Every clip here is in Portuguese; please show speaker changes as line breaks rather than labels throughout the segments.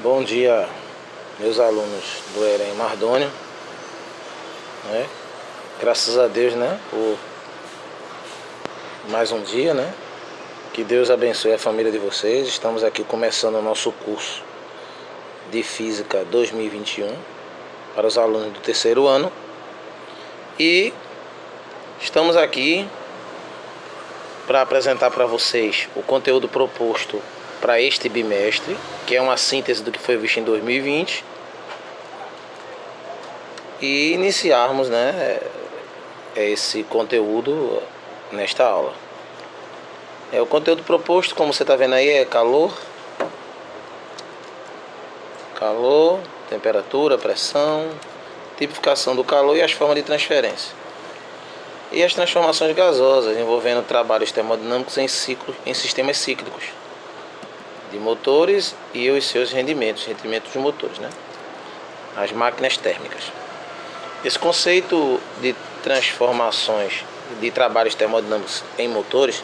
Bom dia, meus alunos do EREM Mardônio, né? Graças a Deus, né, por mais um dia, né? Que Deus abençoe a família de vocês. Estamos aqui começando o nosso curso de Física 2021 para os alunos do terceiro ano. E estamos aqui para apresentar para vocês o conteúdo proposto para este bimestre, que é uma síntese do que foi visto em 2020, e iniciarmos, né, esse conteúdo nesta aula. O conteúdo proposto, como você está vendo aí, é calor, temperatura, pressão, tipificação do calor e as formas de transferência. E as transformações gasosas, envolvendo trabalhos termodinâmicos em sistemas cíclicos de motores e os seus rendimentos dos motores, né? As máquinas térmicas. Esse conceito de transformações de trabalhos termodinâmicos em motores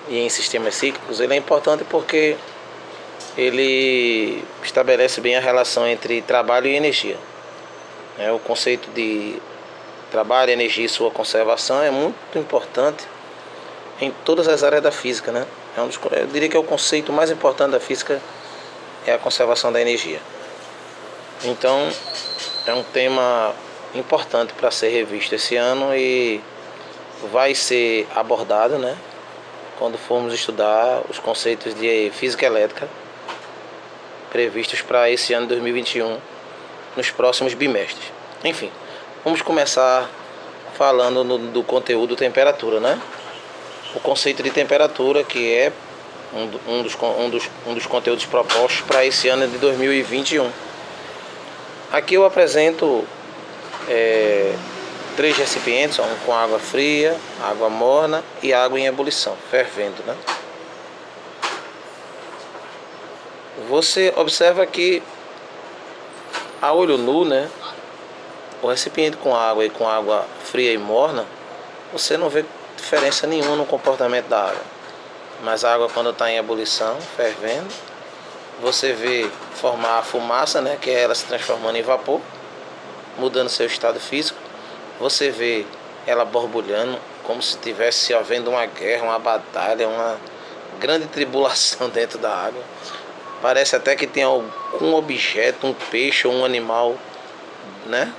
e em sistemas cíclicos, ele é importante porque ele estabelece bem a relação entre trabalho e energia. O conceito de trabalho, energia e sua conservação é muito importante em todas as áreas da física, né? Eu diria que é o conceito mais importante da física, é a conservação da energia. Então, é um tema importante para ser revisto esse ano e vai ser abordado, né, quando formos estudar os conceitos de física elétrica previstos para esse ano 2021 nos próximos bimestres. Enfim, vamos começar falando do conteúdo temperatura, né? O conceito de temperatura, que é um dos conteúdos propostos para esse ano de 2021. Aqui eu apresento 3 recipientes, um com água fria, água morna e água em ebulição, fervendo, né? Você observa que a olho nu, né, o recipiente com água e com água fria e morna, você não vê diferença nenhuma no comportamento da água. Mas a água, quando está em ebulição, fervendo, você vê formar a fumaça, né, que é ela se transformando em vapor, mudando seu estado físico. Você vê ela borbulhando, como se estivesse havendo uma guerra, uma batalha, uma grande tribulação dentro da água. Parece até que tem algum objeto, um peixe ou um animal, né,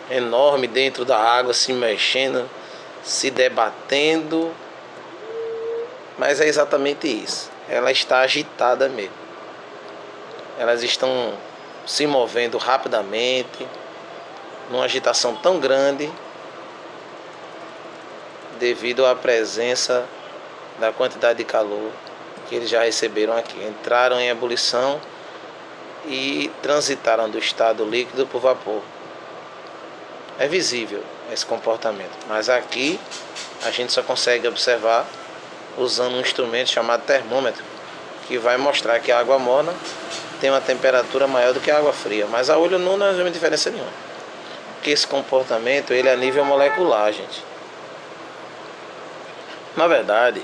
enorme dentro da água, se mexendo, se debatendo. Mas é exatamente isso. Ela está agitada mesmo. Elas estão se movendo rapidamente, numa agitação tão grande, devido à presença da quantidade de calor que eles já receberam aqui. Entraram em ebulição e transitaram do estado líquido para o vapor. É visível esse comportamento, mas aqui a gente só consegue observar usando um instrumento chamado termômetro, que vai mostrar que a água morna tem uma temperatura maior do que a água fria, mas a olho nu não vê diferença nenhuma, porque esse comportamento ele é a nível molecular, gente. Na verdade,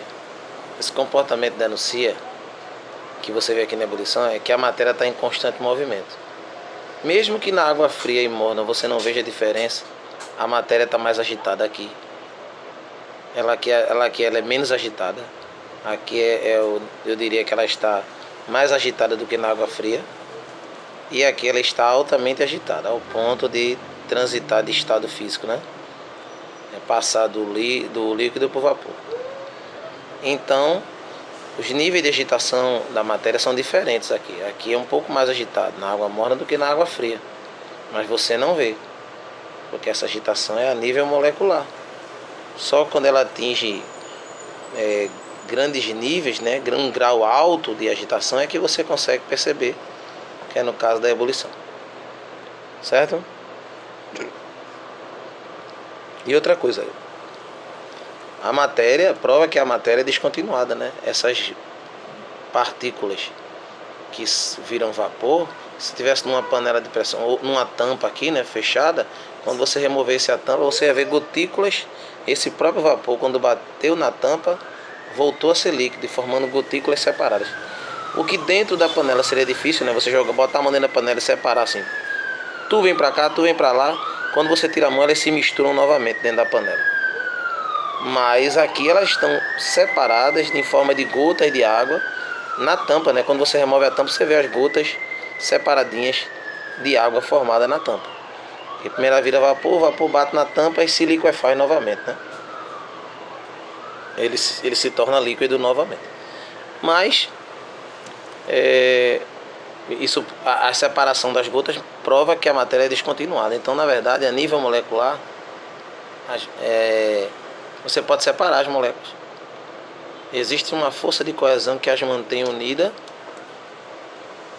esse comportamento denuncia, que você vê aqui na ebulição, é que a matéria está em constante movimento. Mesmo que na água fria e morna você não veja diferença, a matéria está mais agitada aqui. Ela aqui ela é menos agitada. Aqui eu diria que ela está mais agitada do que na água fria. E aqui ela está altamente agitada, ao ponto de transitar de estado físico, né? Passar do líquido para o vapor. Então, os níveis de agitação da matéria são diferentes aqui. Aqui é um pouco mais agitado na água morna do que na água fria. Mas você não vê, porque essa agitação é a nível molecular. Só quando ela atinge grandes níveis, né, um grau alto de agitação, é que você consegue perceber, que é no caso da ebulição. Certo? E outra coisa, a matéria, prova que a matéria é descontinuada, né? Essas partículas que viram vapor, se tivesse numa panela de pressão ou numa tampa aqui, né, fechada, quando você removesse a tampa, você ia ver gotículas. Esse próprio vapor, quando bateu na tampa, voltou a ser líquido, formando gotículas separadas. O que dentro da panela seria difícil, né? Você botar a mão dentro da panela e separar assim. Tu vem pra cá, tu vem pra lá. Quando você tira a mão, elas se misturam novamente dentro da panela. Mas aqui elas estão separadas em forma de gotas de água na tampa, né? Quando você remove a tampa, você vê as gotas separadinhas de água formada na tampa. E primeiro vira vapor, o vapor bate na tampa e se liquefaz novamente, né? Ele se torna líquido novamente. Mas a separação das gotas prova que a matéria é descontinuada. Então, na verdade, a nível molecular, você pode separar as moléculas. Existe uma força de coesão que as mantém unidas,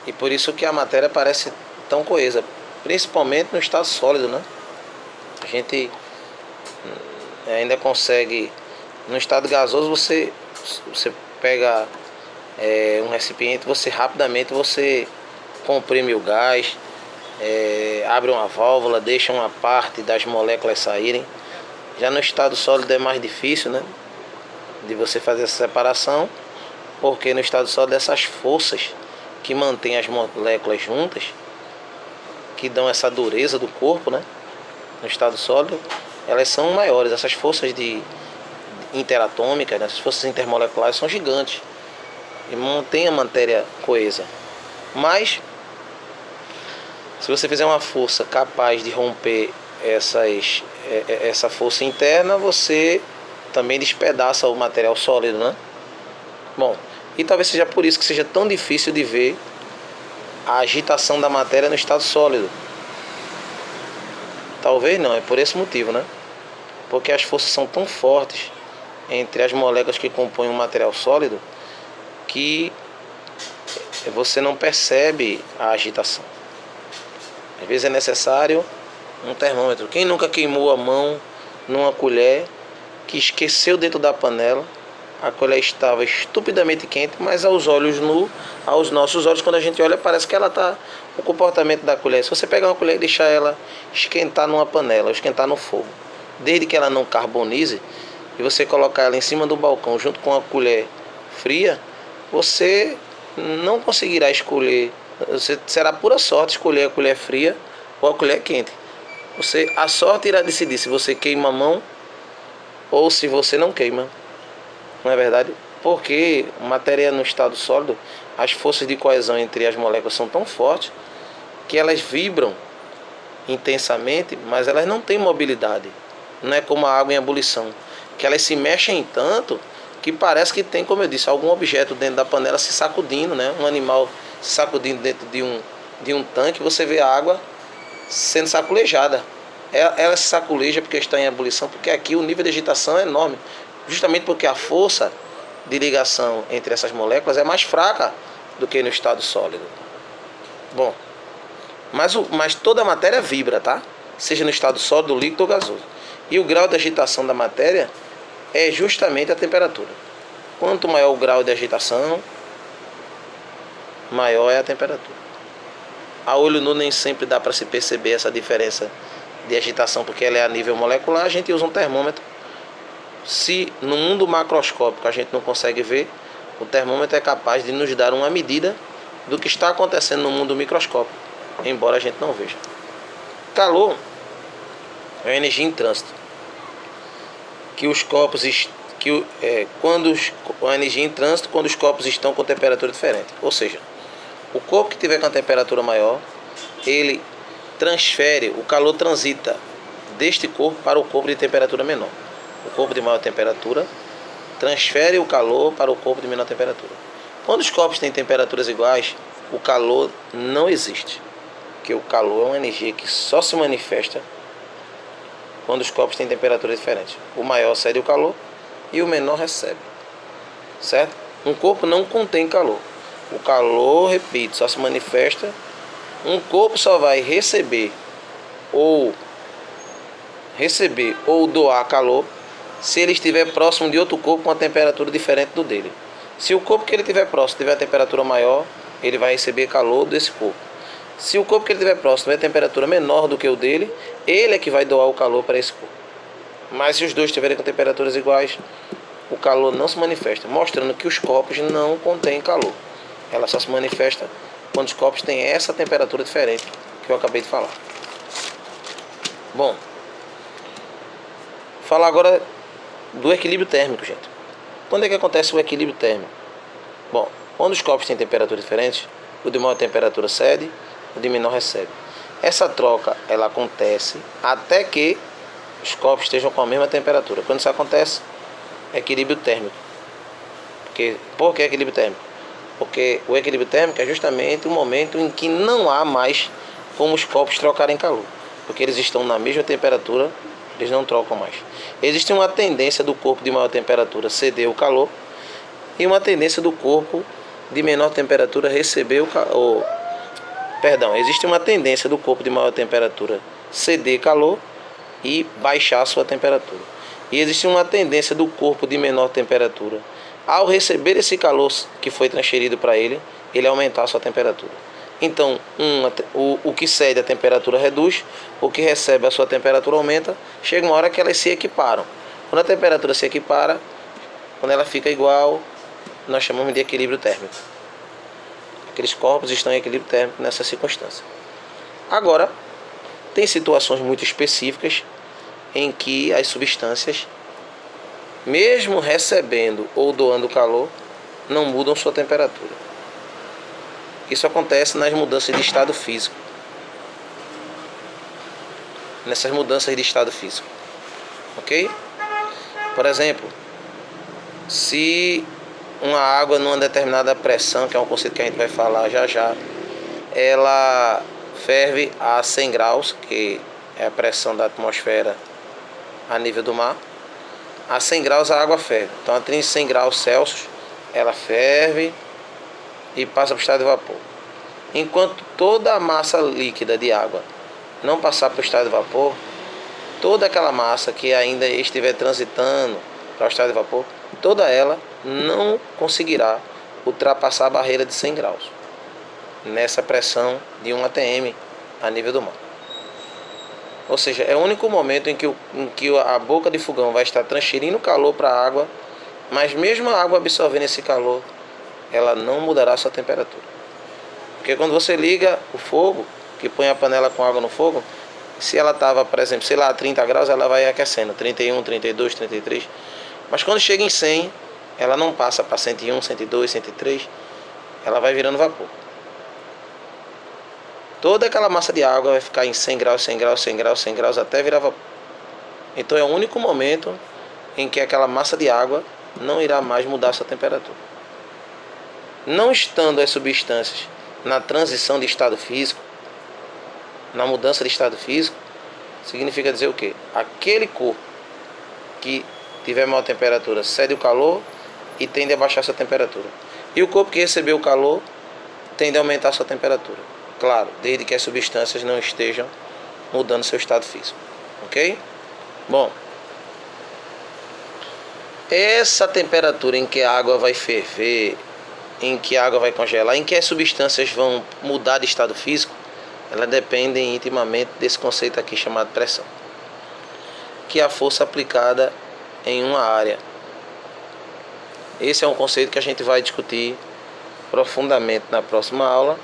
e por isso que a matéria parece tão coesa, principalmente no estado sólido, né? A gente ainda consegue, no estado gasoso, você pega um recipiente, você rapidamente comprime o gás, abre uma válvula, deixa uma parte das moléculas saírem. Já no estado sólido é mais difícil, né, de você fazer essa separação, porque no estado sólido essas forças que mantêm as moléculas juntas, que dão essa dureza do corpo, né, no estado sólido, elas são maiores. Essas forças interatômicas, né, essas forças intermoleculares são gigantes e mantêm a matéria coesa. Mas se você fizer uma força capaz de romper essa força interna, você também despedaça o material sólido, né? Bom, e talvez seja por isso que seja tão difícil de ver a agitação da matéria no estado sólido. Talvez não, é por esse motivo, né? Porque as forças são tão fortes entre as moléculas que compõem o material sólido que você não percebe a agitação. Às vezes é necessário um termômetro. Quem nunca queimou a mão numa colher que esqueceu dentro da panela? A colher estava estupidamente quente, mas aos olhos nus, aos nossos olhos, quando a gente olha, parece que ela está... O comportamento da colher, se você pegar uma colher e deixar ela esquentar numa panela, esquentar no fogo, desde que ela não carbonize, e você colocar ela em cima do balcão junto com a colher fria, você não conseguirá escolher. Você será pura sorte escolher a colher fria ou a colher quente. A sorte irá decidir se você queima a mão ou se você não queima. Não é verdade? Porque matéria no estado sólido, as forças de coesão entre as moléculas são tão fortes que elas vibram intensamente, mas elas não têm mobilidade. Não é como a água em ebulição, que elas se mexem tanto que parece que tem, como eu disse, algum objeto dentro da panela se sacudindo, né? Um animal se sacudindo dentro de um tanque. Você vê a água sendo saculejada. Ela se saculeja porque está em ebulição, porque aqui o nível de agitação é enorme, justamente porque a força de ligação entre essas moléculas é mais fraca do que no estado sólido. Bom, mas toda a matéria vibra, tá? Seja no estado sólido, líquido ou gasoso. E o grau de agitação da matéria é justamente a temperatura. Quanto maior o grau de agitação, maior é a temperatura. A olho nu nem sempre dá para se perceber essa diferença de agitação, porque ela é a nível molecular. A gente usa um termômetro. Se no mundo macroscópico a gente não consegue ver, o termômetro é capaz de nos dar uma medida do que está acontecendo no mundo microscópico, embora a gente não veja. Calor é a energia em trânsito, que os corpos a energia em trânsito quando os corpos estão com temperatura diferente. Ou seja, o corpo que tiver com a temperatura maior, ele transfere, o calor transita deste corpo para o corpo de temperatura menor. O corpo de maior temperatura transfere o calor para o corpo de menor temperatura. Quando os corpos têm temperaturas iguais, o calor não existe, porque o calor é uma energia que só se manifesta quando os corpos têm temperaturas diferentes. O maior cede o calor e o menor recebe, certo? Um corpo não contém calor. O calor, repito, só se manifesta. Um corpo só vai receber ou doar calor se ele estiver próximo de outro corpo com uma temperatura diferente do dele. Se o corpo que ele estiver próximo tiver a temperatura maior, ele vai receber calor desse corpo. Se o corpo que ele estiver próximo tiver a temperatura menor do que o dele, ele é que vai doar o calor para esse corpo. Mas se os dois estiverem com temperaturas iguais, o calor não se manifesta, mostrando que os corpos não contêm calor. Ela só se manifesta quando os corpos têm essa temperatura diferente que eu acabei de falar. Bom, falar agora do equilíbrio térmico, gente. Quando é que acontece o equilíbrio térmico? Bom, quando os corpos têm temperaturas diferentes, o de maior temperatura cede, o de menor recebe. Essa troca, ela acontece até que os corpos estejam com a mesma temperatura. Quando isso acontece, é equilíbrio térmico. Por que equilíbrio térmico? Porque o equilíbrio térmico é justamente o momento em que não há mais como os corpos trocarem calor. Porque eles estão na mesma temperatura, eles não trocam mais. Existe uma tendência do corpo de maior temperatura ceder o calor e uma tendência do corpo de menor temperatura receber o calor. Existe uma tendência do corpo de maior temperatura ceder calor e baixar a sua temperatura. E existe uma tendência do corpo de menor temperatura, ao receber esse calor que foi transferido para ele, ele aumentar a sua temperatura. Então, o que cede a temperatura reduz, o que recebe a sua temperatura aumenta, chega uma hora que elas se equiparam. Quando a temperatura se equipara, quando ela fica igual, nós chamamos de equilíbrio térmico. Aqueles corpos estão em equilíbrio térmico nessa circunstância. Agora, tem situações muito específicas em que as substâncias, mesmo recebendo ou doando calor, não mudam sua temperatura. Isso acontece nas mudanças de estado físico. Nessas mudanças de estado físico. Ok? Por exemplo, se uma água numa determinada pressão, que é um conceito que a gente vai falar já já, ela ferve a 100 graus, que é a pressão da atmosfera a nível do mar. A 100 graus a água ferve. Então a 100 graus Celsius ela ferve e passa para o estado de vapor. Enquanto toda a massa líquida de água não passar para o estado de vapor, toda aquela massa que ainda estiver transitando para o estado de vapor, toda ela não conseguirá ultrapassar a barreira de 100 graus nessa pressão de 1 atm a nível do mar. Ou seja, é o único momento em que a boca de fogão vai estar transferindo calor para a água, mas mesmo a água absorvendo esse calor, ela não mudará a sua temperatura. Porque quando você liga o fogo, que põe a panela com água no fogo, se ela estava, por exemplo, sei lá, a 30 graus, ela vai aquecendo, 31, 32, 33. Mas quando chega em 100, ela não passa para 101, 102, 103, ela vai virando vapor. Toda aquela massa de água vai ficar em 100 graus, 100 graus, 100 graus, 100 graus, até virar vapor. Então é o único momento em que aquela massa de água não irá mais mudar sua temperatura. Não estando as substâncias na transição de estado físico, na mudança de estado físico, significa dizer o quê? Aquele corpo que tiver maior temperatura cede o calor e tende a baixar sua temperatura. E o corpo que recebeu o calor tende a aumentar sua temperatura. Claro, desde que as substâncias não estejam mudando seu estado físico. Ok? Bom, essa temperatura em que a água vai ferver, em que a água vai congelar, em que as substâncias vão mudar de estado físico, elas dependem intimamente desse conceito aqui chamado pressão, que é a força aplicada em uma área. Esse é um conceito que a gente vai discutir profundamente na próxima aula,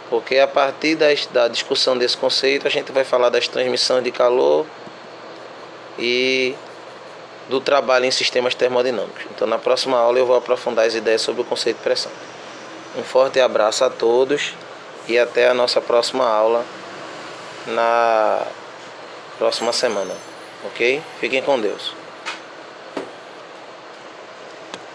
porque a partir da discussão desse conceito a gente vai falar das transmissões de calor e do trabalho em sistemas termodinâmicos. Então na próxima aula eu vou aprofundar as ideias sobre o conceito de pressão. Um forte abraço a todos e até a nossa próxima aula na próxima semana, ok? Fiquem com Deus.